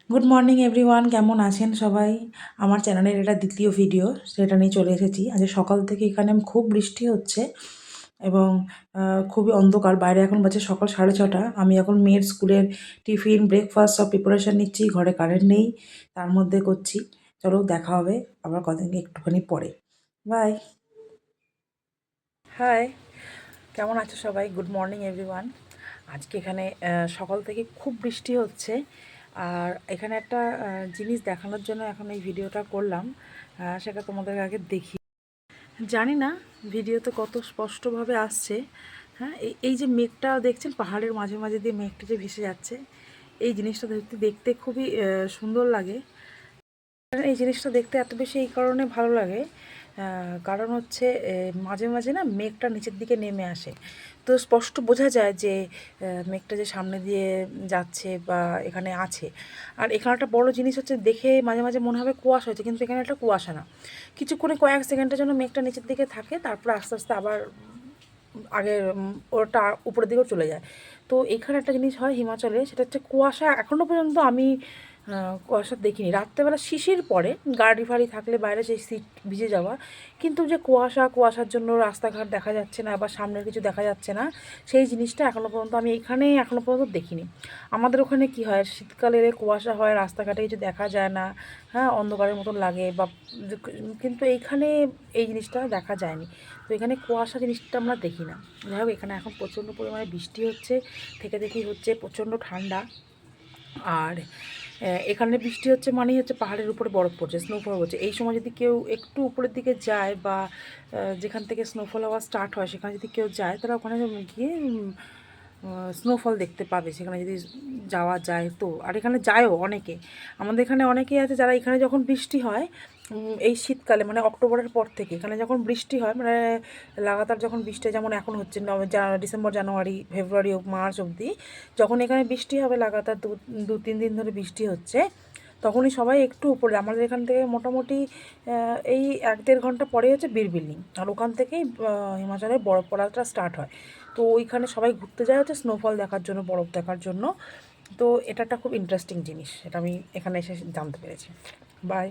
Good morning everyone, কেমন আছেন সবাই? আমার চ্যানেলের এটা দ্বিতীয় ভিডিও, সেটা নিয়ে চলে এসেছি। আজ সকাল থেকে এখানে খুব বৃষ্টি হচ্ছে এবং খুবই অন্ধকার। বাইরে এখন বাজে সকাল 6:30। আমি এখন মেয়ের স্কুলের টিফিন, ব্রেকফাস্ট সব প্রিপারেশান নিচ্ছি। ঘরে কারেন্ট নেই, তার মধ্যে করছি। চলো, দেখা হবে আবার কদিন একটুখানি পরে। বাই। হাই, কেমন আছো সবাই? Good morning everyone. আজকে এখানে সকাল থেকে খুব বৃষ্টি হচ্ছে। আর এখানে একটা জিনিস দেখানোর জন্য এখন এই ভিডিওটা করলাম। সেটা তোমাদের আগে দেখি। জানি না ভিডিওতে কত স্পষ্টভাবে আসছে। হ্যাঁ, এই যে মেঘটা দেখছেন, পাহাড়ের মাঝে মাঝে দিয়ে মেঘটা যে ভেসে যাচ্ছে, এই জিনিসটা দেখতে খুবই সুন্দর লাগে। এই জিনিসটা দেখতে এত বেশি এই কারণে ভালো লাগে, কারণ হচ্ছে মাঝে মাঝে না মেঘটা নিচের দিকে নেমে আসে, তো স্পষ্ট বোঝা যায় যে মেঘটা যে সামনে দিয়ে যাচ্ছে বা এখানে আছে। আর এখানে একটা বড় জিনিস হচ্ছে, দেখে মাঝে মাঝে মনে হবে কুয়াশা হয়েছে, কিন্তু এখানে একটা কুয়াশা না। কিছুক্ষণে কয়েক সেকেন্ডের জন্য মেঘটা নিচের দিকে থাকে, তারপর আস্তে আস্তে আবার আগের ওটা উপরের দিকেও চলে যায়। তো এখানে একটা জিনিস হয় হিমাচলে, সেটা হচ্ছে কুয়াশা। এখনও পর্যন্ত আমি কুয়াশা দেখিনি। রাত্রেবেলা শিশির পড়ে, গাড়ি ফাড়ি থাকলে বাইরে সেই সিট ভিজে যাওয়া, কিন্তু যে কুয়াশার জন্য রাস্তাঘাট দেখা যাচ্ছে না বা সামনের কিছু দেখা যাচ্ছে না, সেই জিনিসটা এখনও পর্যন্ত আমি এখানে এখনও পর্যন্ত দেখিনি। আমাদের ওখানে কি হয়, শীতকালে কুয়াশা হয়, রাস্তাঘাটে কিছু দেখা যায় না, হ্যাঁ, অন্ধকারের মতন লাগে বা, কিন্তু এইখানে এই জিনিসটা দেখা যায়নি। তো এখানে কুয়াশা জিনিসটা আমরা দেখি না। যাই হোক, এখানে এখন প্রচণ্ড পরিমাণে বৃষ্টি হচ্ছে, থেকে থেকেই হচ্ছে, প্রচণ্ড ঠান্ডা। আর এখানে বৃষ্টি হচ্ছে মানেই হচ্ছে পাহাড়ের উপরে বরফ পড়ছে, স্নোফল হচ্ছে। এই সময় যদি কেউ একটু উপরের দিকে যায় বা যেখান থেকে স্নোফল হওয়া স্টার্ট হয় সেখানে যদি কেউ যায়, তারা ওখানে গিয়ে স্নোফল দেখতে পাবে, সেখানে যদি যাওয়া যায় তো। আর এখানে যায়ও অনেকে। আমাদের এখানে অনেকেই আছে যারা এখানে যখন বৃষ্টি হয়, এই শীতকালে মানে অক্টোবরের পর থেকে এখানে যখন বৃষ্টি হয়, মানে লাগাতার যখন বৃষ্টি, যেমন এখন হচ্ছে ডিসেম্বর, জানুয়ারি, ফেব্রুয়ারি, মার্চ অবধি, যখন এখানে বৃষ্টি হবে লাগাতার দু দু তিন দিন ধরে বৃষ্টি হচ্ছে, তখনই সবাই একটু উপরে, আমাদের এখান থেকে মোটামুটি এই 1-1.5 ঘন্টা পরে হচ্ছে বীরবিলিং, আর ওখান থেকেই হিমাচলের বরফ পড়াটা স্টার্ট হয়। তো ওইখানে সবাই ঘুরতে যায় হচ্ছে স্নোফল দেখার জন্য, বরফ দেখার জন্য। তো এটা একটা খুব ইন্টারেস্টিং জিনিস, এটা আমি এখানে এসে জানতে পেরেছি। বাই।